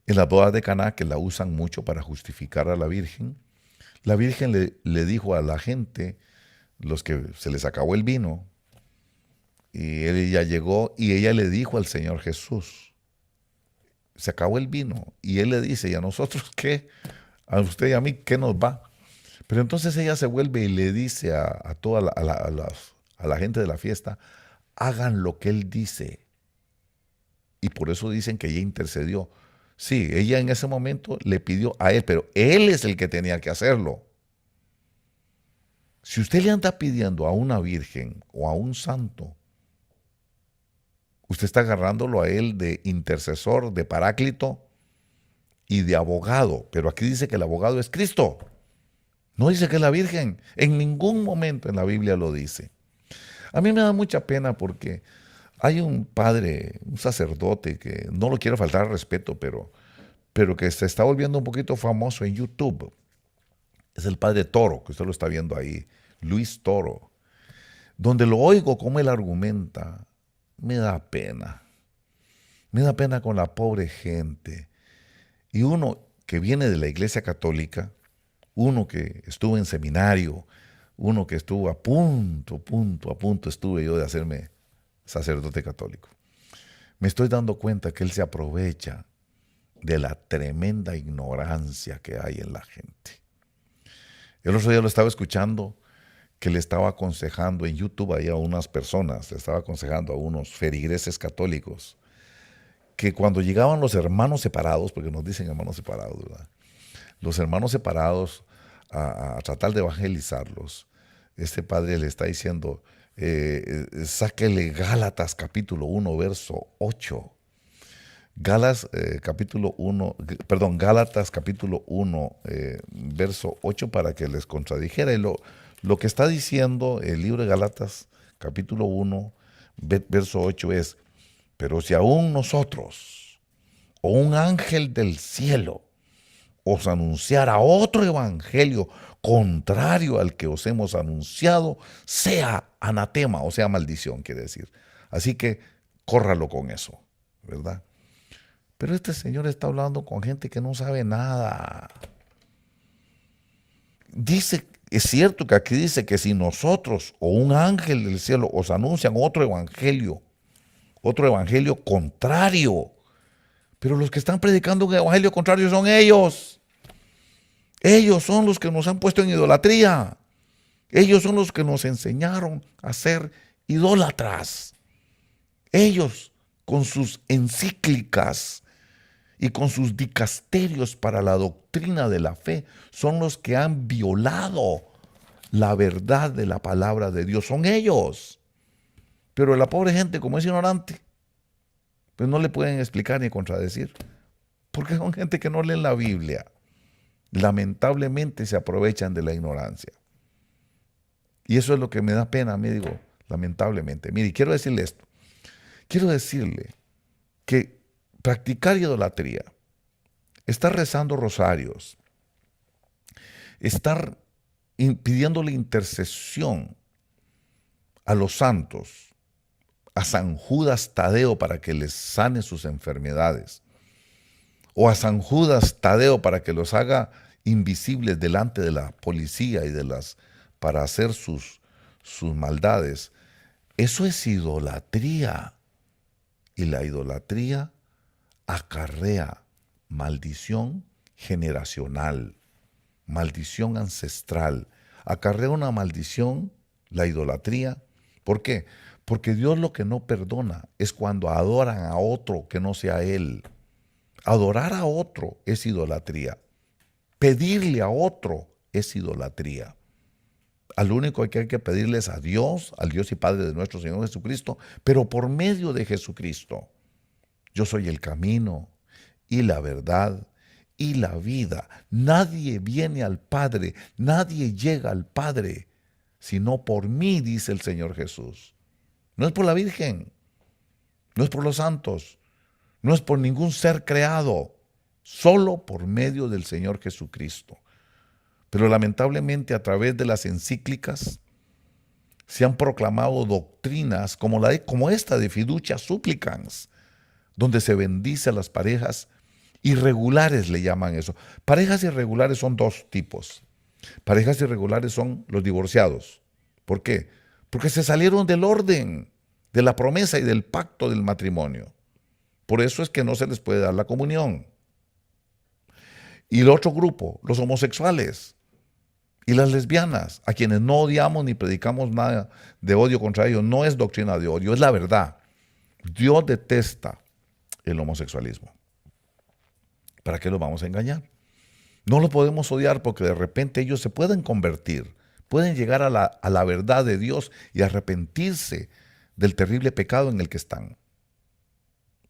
En las bodas de Caná, que la usan mucho para justificar a la Virgen le dijo a la gente, los que se les acabó el vino, y ella llegó y ella le dijo al Señor Jesús, se acabó el vino. Y él le dice, ¿y a nosotros qué? A usted y a mí, ¿qué nos va? Pero entonces ella se vuelve y le dice a toda a la gente de la fiesta, hagan lo que él dice. Y por eso dicen que ella intercedió. Sí, ella en ese momento le pidió a él, pero él es el que tenía que hacerlo. Si usted le anda pidiendo a una virgen o a un santo, usted está agarrándolo a él de intercesor, de paráclito y de abogado. Pero aquí dice que el abogado es Cristo. No dice que es la Virgen. En ningún momento en la Biblia lo dice. A mí me da mucha pena porque hay un padre, un sacerdote, que no lo quiero faltar al respeto, pero que se está volviendo un poquito famoso en YouTube. Es el padre Toro, que usted lo está viendo ahí, Luis Toro. Donde lo oigo como él argumenta, me da pena. Me da pena con la pobre gente. Y uno que viene de la Iglesia Católica, uno que estuvo en seminario, uno que estuvo a punto estuve yo de hacerme sacerdote católico. Me estoy dando cuenta que él se aprovecha de la tremenda ignorancia que hay en la gente. El otro día lo estaba escuchando, que le estaba aconsejando en YouTube ahí a unas personas, le estaba aconsejando a unos feligreses católicos, que cuando llegaban los hermanos separados, porque nos dicen hermanos separados, ¿verdad? Los hermanos separados a tratar de evangelizarlos, este padre le está diciendo, sáquele Gálatas capítulo 1, verso 8. Gálatas capítulo 1, verso 8, para que les contradijera. Y lo que está diciendo el libro de Gálatas capítulo 1, verso 8 es, pero si aún nosotros o un ángel del cielo os anunciara otro evangelio contrario al que os hemos anunciado, sea anatema, o sea maldición, quiere decir. Así que córralo con eso, ¿verdad? Pero este señor está hablando con gente que no sabe nada. Dice, es cierto que aquí dice que si nosotros o un ángel del cielo os anuncian otro evangelio contrario, pero los que están predicando un evangelio contrario son ellos. Ellos son los que nos han puesto en idolatría. Ellos son los que nos enseñaron a ser idólatras. Ellos, con sus encíclicas y con sus dicasterios para la doctrina de la fe, son los que han violado la verdad de la palabra de Dios. Son ellos. Pero la pobre gente, como es ignorante, pues no le pueden explicar ni contradecir. Porque son gente que no lee la Biblia. Lamentablemente se aprovechan de la ignorancia. Y eso es lo que me da pena a mí, digo, lamentablemente. Mire, quiero decirle esto. Quiero decirle que practicar idolatría, estar rezando rosarios, estar pidiéndole intercesión a los santos, a San Judas Tadeo para que les sane sus enfermedades, o a San Judas Tadeo para que los haga invisibles delante de la policía y para hacer sus maldades. Eso es idolatría. Y la idolatría acarrea maldición generacional, maldición ancestral. Acarrea una maldición, la idolatría. ¿Por qué? Porque Dios lo que no perdona es cuando adoran a otro que no sea Él. Adorar a otro es idolatría. Pedirle a otro es idolatría. Al único que hay que pedirles a Dios, al Dios y Padre de nuestro Señor Jesucristo, pero por medio de Jesucristo. Yo soy el camino y la verdad y la vida. Nadie viene al Padre, nadie llega al Padre, sino por mí, dice el Señor Jesús. No es por la Virgen, no es por los santos, no es por ningún ser creado, solo por medio del Señor Jesucristo. Pero lamentablemente a través de las encíclicas se han proclamado doctrinas como esta de fiducia supplicans, donde se bendice a las parejas irregulares, le llaman eso. Parejas irregulares son dos tipos. Parejas irregulares son los divorciados. ¿Por qué? Porque se salieron del orden, de la promesa y del pacto del matrimonio. Por eso es que no se les puede dar la comunión. Y el otro grupo, los homosexuales y las lesbianas, a quienes no odiamos ni predicamos nada de odio contra ellos. No es doctrina de odio, es la verdad. Dios detesta el homosexualismo. ¿Para qué los vamos a engañar? No los podemos odiar porque de repente ellos se pueden convertir, pueden llegar a la verdad de Dios y arrepentirse del terrible pecado en el que están.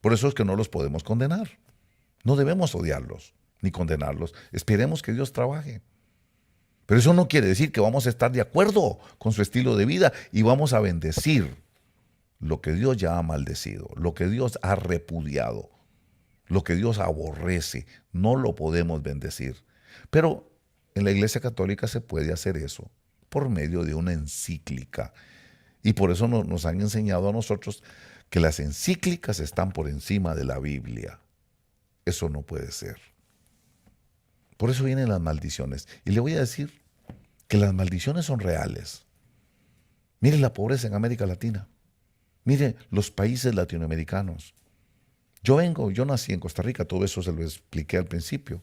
Por eso es que no los podemos condenar. No debemos odiarlos ni condenarlos. Esperemos que Dios trabaje. Pero eso no quiere decir que vamos a estar de acuerdo con su estilo de vida y vamos a bendecir lo que Dios ya ha maldecido, lo que Dios ha repudiado, lo que Dios aborrece. No lo podemos bendecir. Pero en la Iglesia Católica se puede hacer eso por medio de una encíclica. Y por eso nos han enseñado a nosotros que las encíclicas están por encima de la Biblia. Eso no puede ser. Por eso vienen las maldiciones. Y le voy a decir que las maldiciones son reales. Mire la pobreza en América Latina. Mire los países latinoamericanos. Yo nací en Costa Rica, todo eso se lo expliqué al principio.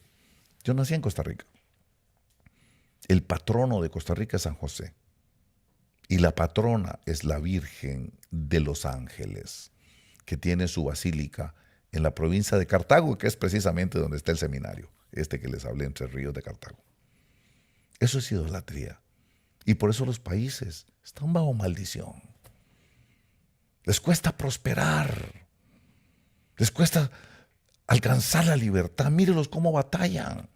Yo nací en Costa Rica. El patrono de Costa Rica es San José. Y la patrona es la Virgen de los Ángeles, que tiene su basílica en la provincia de Cartago, que es precisamente donde está el seminario, que les hablé, Entre Ríos de Cartago. Eso es idolatría. Y por eso los países están bajo maldición. Les cuesta prosperar. Les cuesta alcanzar la libertad. Mírelos cómo batallan.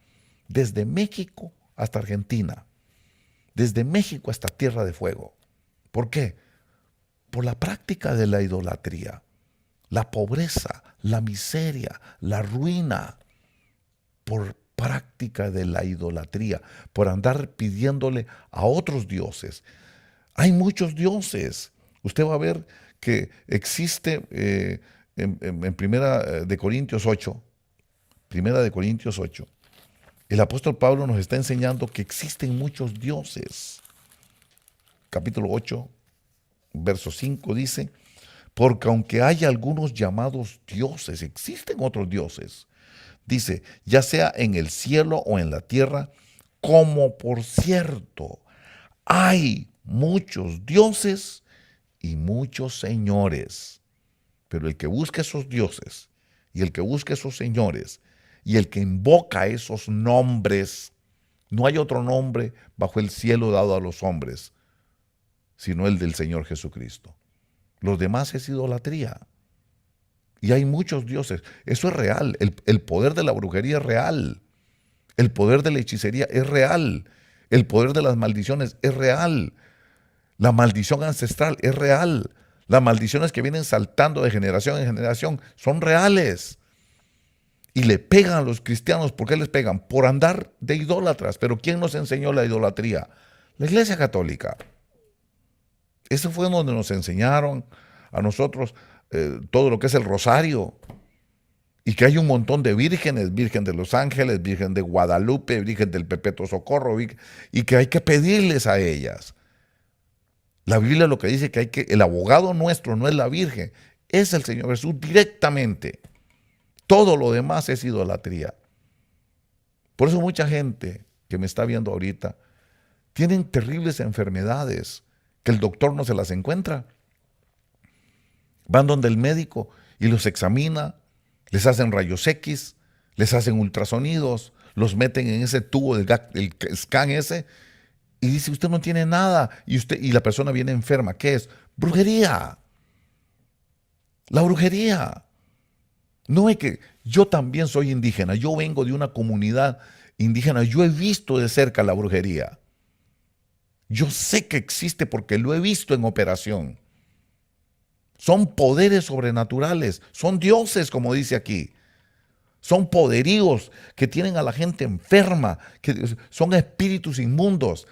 Desde México hasta Argentina. Desde México hasta Tierra de Fuego. ¿Por qué? Por la práctica de la idolatría. La pobreza, la miseria, la ruina. Por práctica de la idolatría. Por andar pidiéndole a otros dioses. Hay muchos dioses. Usted va a ver que existe en Primera de Corintios 8, el apóstol Pablo nos está enseñando que existen muchos dioses. Capítulo 8, verso 5 dice, porque aunque haya algunos llamados dioses, existen otros dioses. Dice, ya sea en el cielo o en la tierra, como por cierto, hay muchos dioses y muchos señores. Pero el que busca esos dioses y el que busca esos señores y el que invoca esos nombres, no hay otro nombre bajo el cielo dado a los hombres, sino el del Señor Jesucristo. Los demás es idolatría. Y hay muchos dioses. Eso es real. El poder de la brujería es real. El poder de la hechicería es real. El poder de las maldiciones es real. La maldición ancestral es real. Las maldiciones que vienen saltando de generación en generación son reales. Y le pegan a los cristianos. ¿Por qué les pegan? Por andar de idólatras. Pero ¿quién nos enseñó la idolatría? La Iglesia Católica. Eso fue donde nos enseñaron a nosotros todo lo que es el rosario. Y que hay un montón de vírgenes, Virgen de los Ángeles, Virgen de Guadalupe, Virgen del Perpetuo Socorro, y que hay que pedirles a ellas. La Biblia lo que dice que el abogado nuestro no es la Virgen, es el Señor Jesús directamente. Todo lo demás es idolatría. Por eso mucha gente que me está viendo ahorita tienen terribles enfermedades que el doctor no se las encuentra. Van donde el médico y los examina, les hacen rayos X, les hacen ultrasonidos, los meten en ese tubo del scan ese Y dice, usted no tiene nada. Y la persona viene enferma. ¿Qué es? Brujería. La brujería. No es que yo también soy indígena. Yo vengo de una comunidad indígena. Yo he visto de cerca la brujería. Yo sé que existe porque lo he visto en operación. Son poderes sobrenaturales. Son dioses, como dice aquí. Son poderíos que tienen a la gente enferma. Que son espíritus inmundos.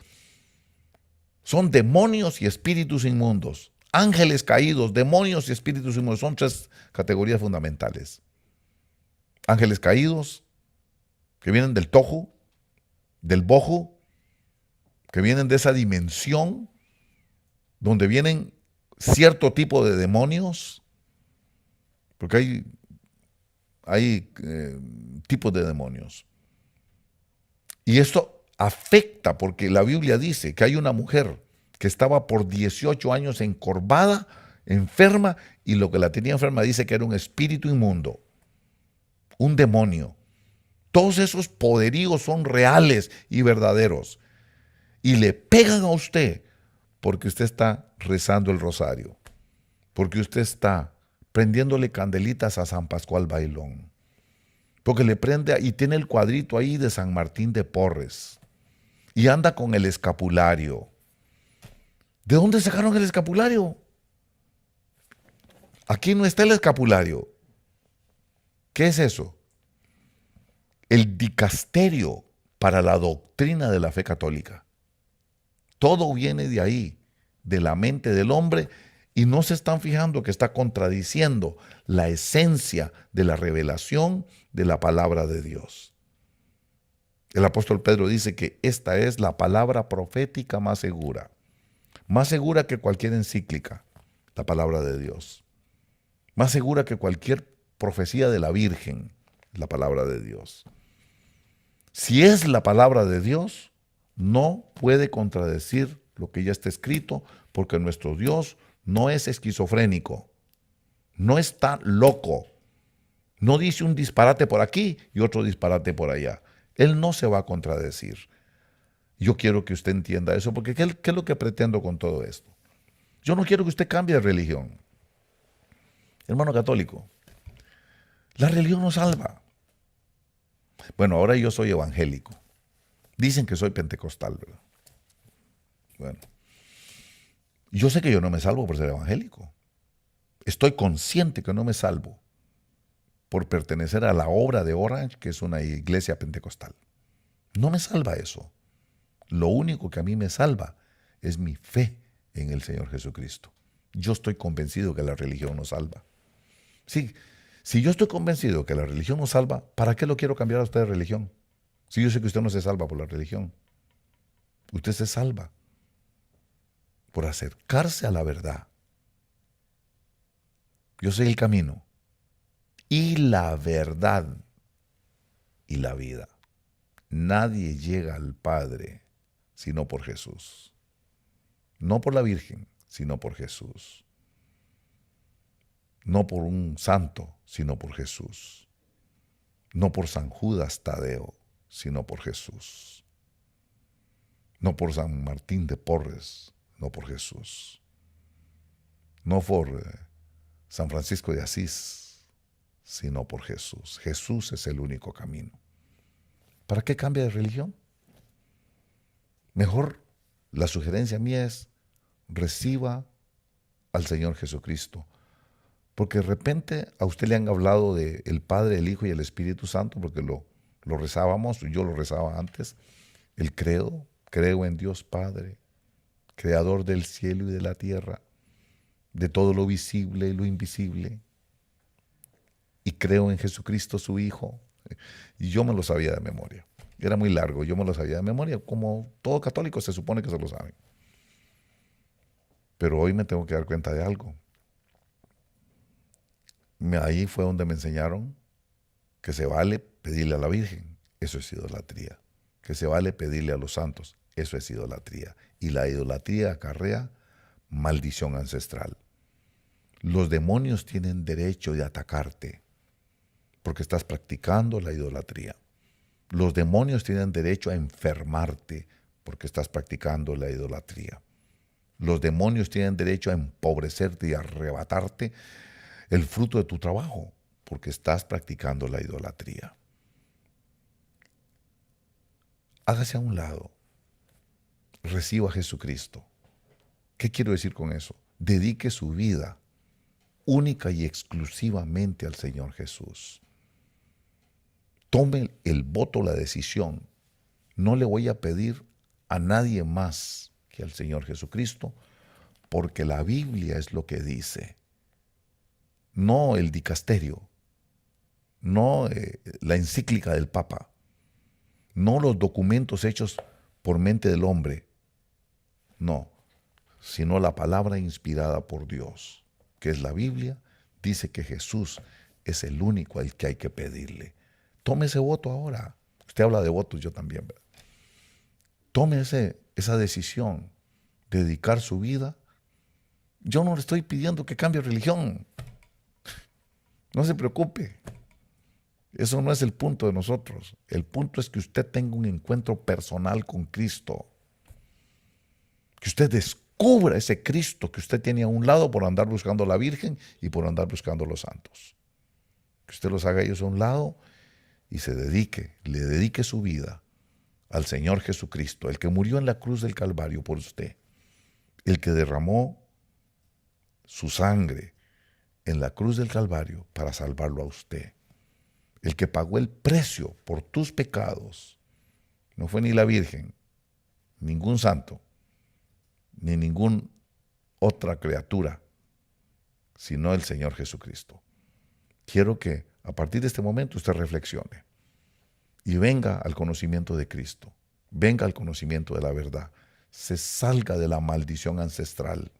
Son demonios y espíritus inmundos. Ángeles caídos, demonios y espíritus inmundos. Son tres categorías fundamentales. Ángeles caídos, que vienen del tohu, del bohu, que vienen de esa dimensión, donde vienen cierto tipo de demonios, porque hay tipos de demonios. Y esto afecta, porque la Biblia dice que hay una mujer que estaba por 18 años encorvada, enferma, y lo que la tenía enferma dice que era un espíritu inmundo, un demonio. Todos esos poderíos son reales y verdaderos. Y le pegan a usted porque usted está rezando el rosario, porque usted está prendiéndole candelitas a San Pascual Bailón, porque le prende y tiene el cuadrito ahí de San Martín de Porres y anda con el escapulario. ¿De dónde sacaron el escapulario? Aquí no está el escapulario. ¿Qué es eso? El dicasterio para la doctrina de la fe católica. Todo viene de ahí, de la mente del hombre, y no se están fijando que está contradiciendo la esencia de la revelación de la palabra de Dios. El apóstol Pedro dice que esta es la palabra profética más segura que cualquier encíclica, la palabra de Dios. Más segura que cualquier profecía de la Virgen, la palabra de Dios. Si es la palabra de Dios, no puede contradecir lo que ya está escrito, porque nuestro Dios no es esquizofrénico, no está loco, no dice un disparate por aquí y otro disparate por allá. Él no se va a contradecir. Yo quiero que usted entienda eso, porque ¿qué es lo que pretendo con todo esto? Yo no quiero que usted cambie de religión. Hermano católico, la religión no salva. Bueno, ahora yo soy evangélico. Dicen que soy pentecostal, ¿verdad? Bueno, yo sé que yo no me salvo por ser evangélico. Estoy consciente que no me salvo por pertenecer a la obra de Orange, que es una iglesia pentecostal. No me salva eso. Lo único que a mí me salva es mi fe en el Señor Jesucristo. Yo estoy convencido que la religión nos salva. Sí, si yo estoy convencido que la religión nos salva, ¿para qué lo quiero cambiar a usted de religión? Si yo sé que usted no se salva por la religión. Usted se salva por acercarse a la verdad. Yo soy el camino y la verdad y la vida. Nadie llega al Padre sino por Jesús. No por la Virgen, sino por Jesús. No por un santo, sino por Jesús. No por San Judas Tadeo, sino por Jesús. No por San Martín de Porres, no por Jesús. No por San Francisco de Asís, sino por Jesús. Jesús es el único camino. ¿Para qué cambia de religión? Mejor la sugerencia mía es reciba al Señor Jesucristo. Porque de repente a usted le han hablado del Padre, el Hijo y el Espíritu Santo, porque lo rezábamos, yo lo rezaba antes, el credo, creo en Dios Padre, creador del cielo y de la tierra, de todo lo visible y lo invisible, y creo en Jesucristo su Hijo. Y yo me lo sabía de memoria. Era muy largo, yo me lo sabía de memoria, como todo católico se supone que se lo sabe. Pero hoy me tengo que dar cuenta de algo. Ahí fue donde me enseñaron que se vale pedirle a la Virgen, eso es idolatría. Que se vale pedirle a los santos, eso es idolatría. Y la idolatría acarrea maldición ancestral. Los demonios tienen derecho de atacarte porque estás practicando la idolatría. Los demonios tienen derecho a enfermarte porque estás practicando la idolatría. Los demonios tienen derecho a empobrecerte y a arrebatarte el fruto de tu trabajo, porque estás practicando la idolatría. Hágase a un lado. Reciba a Jesucristo. ¿Qué quiero decir con eso? Dedique su vida única y exclusivamente al Señor Jesús. Tome el voto, la decisión. No le voy a pedir a nadie más que al Señor Jesucristo, porque la Biblia es lo que dice. No el dicasterio, no la encíclica del Papa, no los documentos hechos por mente del hombre, no, sino la palabra inspirada por Dios, que es la Biblia, dice que Jesús es el único al que hay que pedirle. Tome ese voto ahora. Usted habla de votos, yo también, ¿verdad? Tome esa decisión de dedicar su vida. Yo no le estoy pidiendo que cambie religión. No se preocupe. Eso no es el punto de nosotros. El punto es que usted tenga un encuentro personal con Cristo. Que usted descubra ese Cristo que usted tiene a un lado por andar buscando a la Virgen y por andar buscando a los santos. Que usted los haga ellos a un lado y le dedique su vida al Señor Jesucristo, el que murió en la cruz del Calvario por usted, el que derramó su sangre en la cruz del Calvario para salvarlo a usted, el que pagó el precio por tus pecados. No fue ni la Virgen, ningún santo, ni ninguna otra criatura, sino el Señor Jesucristo. Quiero que a partir de este momento usted reflexione y venga al conocimiento de Cristo, venga al conocimiento de la verdad, se salga de la maldición ancestral,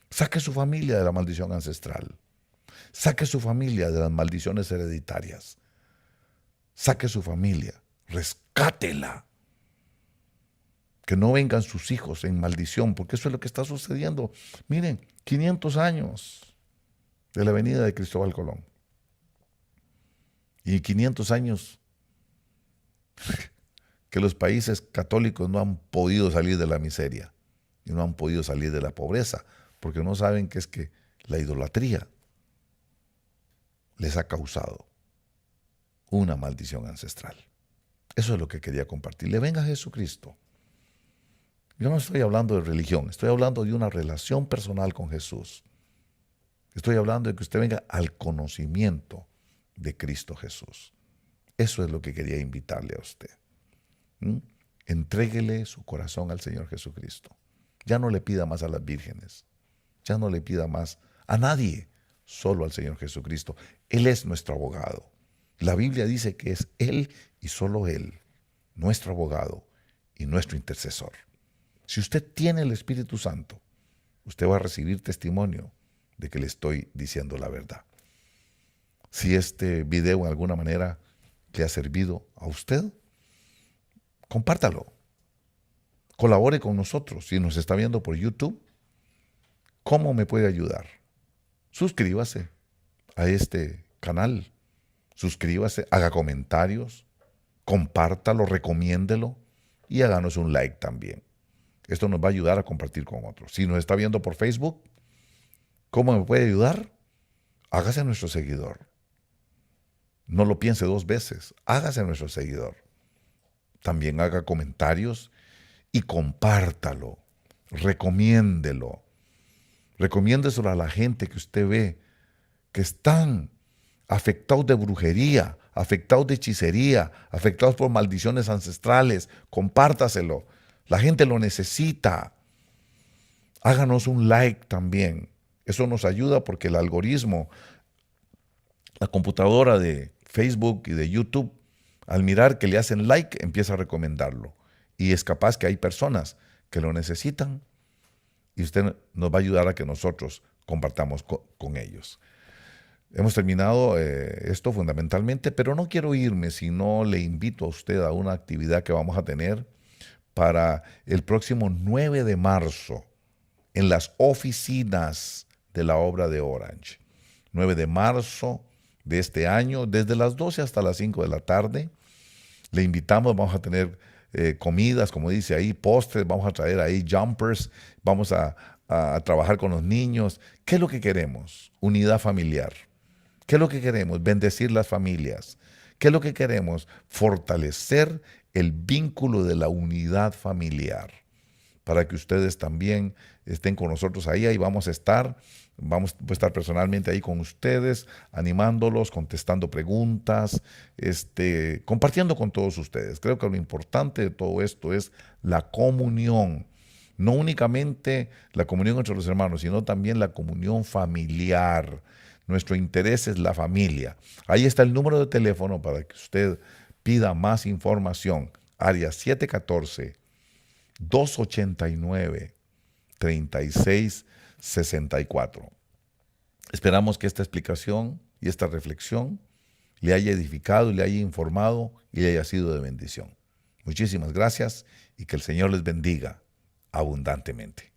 saque su familia de la maldición ancestral, saque su familia de las maldiciones hereditarias, saque su familia, rescátela, que no vengan sus hijos en maldición, porque eso es lo que está sucediendo. Miren, 500 años de la venida de Cristóbal Colón y 500 años que los países católicos no han podido salir de la miseria y no han podido salir de la pobreza, porque no saben que es que la idolatría les ha causado una maldición ancestral. Eso es lo que quería compartirle. Venga a Jesucristo. Yo no estoy hablando de religión, estoy hablando de una relación personal con Jesús. Estoy hablando de que usted venga al conocimiento de Cristo Jesús. Eso es lo que quería invitarle a usted. Entréguele su corazón al Señor Jesucristo. Ya no le pida más a las vírgenes. Ya no le pida más a nadie, solo al Señor Jesucristo. Él es nuestro abogado. La Biblia dice que es Él y solo Él, nuestro abogado y nuestro intercesor. Si usted tiene el Espíritu Santo, usted va a recibir testimonio de que le estoy diciendo la verdad. Si este video en alguna manera le ha servido a usted, compártalo. Colabore con nosotros. Si nos está viendo por YouTube, ¿cómo me puede ayudar? Suscríbase a este canal. Suscríbase, haga comentarios, compártalo, recomiéndelo y háganos un like también. Esto nos va a ayudar a compartir con otros. Si nos está viendo por Facebook, ¿cómo me puede ayudar? Hágase nuestro seguidor. No lo piense dos veces. Hágase nuestro seguidor. También haga comentarios y compártalo. Recomiéndelo. Recomiéndeselo a la gente que usted ve que están afectados de brujería, afectados de hechicería, afectados por maldiciones ancestrales. Compártaselo. La gente lo necesita. Háganos un like también. Eso nos ayuda porque el algoritmo, la computadora de Facebook y de YouTube, al mirar que le hacen like, empieza a recomendarlo. Y es capaz que hay personas que lo necesitan y usted nos va a ayudar a que nosotros compartamos con ellos. Hemos terminado esto fundamentalmente, pero no quiero irme si no le invito a usted a una actividad que vamos a tener para el próximo 9 de marzo en las oficinas de la obra de Orange. 9 de marzo de este año, desde las 12 hasta las 5 de la tarde. Le invitamos, vamos a tener comidas, como dice ahí, postres, vamos a traer ahí jumpers, vamos a trabajar con los niños. ¿Qué es lo que queremos? Unidad familiar. ¿Qué es lo que queremos? Bendecir las familias. ¿Qué es lo que queremos? Fortalecer el vínculo de la unidad familiar, para que ustedes también estén con nosotros ahí. Ahí vamos a estar. Vamos a estar personalmente ahí con ustedes, animándolos, contestando preguntas, compartiendo con todos ustedes. Creo que lo importante de todo esto es la comunión. No únicamente la comunión entre los hermanos, sino también la comunión familiar. Nuestro interés es la familia. Ahí está el número de teléfono para que usted pida más información. Área 714-289-3664. Esperamos que esta explicación y esta reflexión le haya edificado, le haya informado y le haya sido de bendición. Muchísimas gracias y que el Señor les bendiga abundantemente.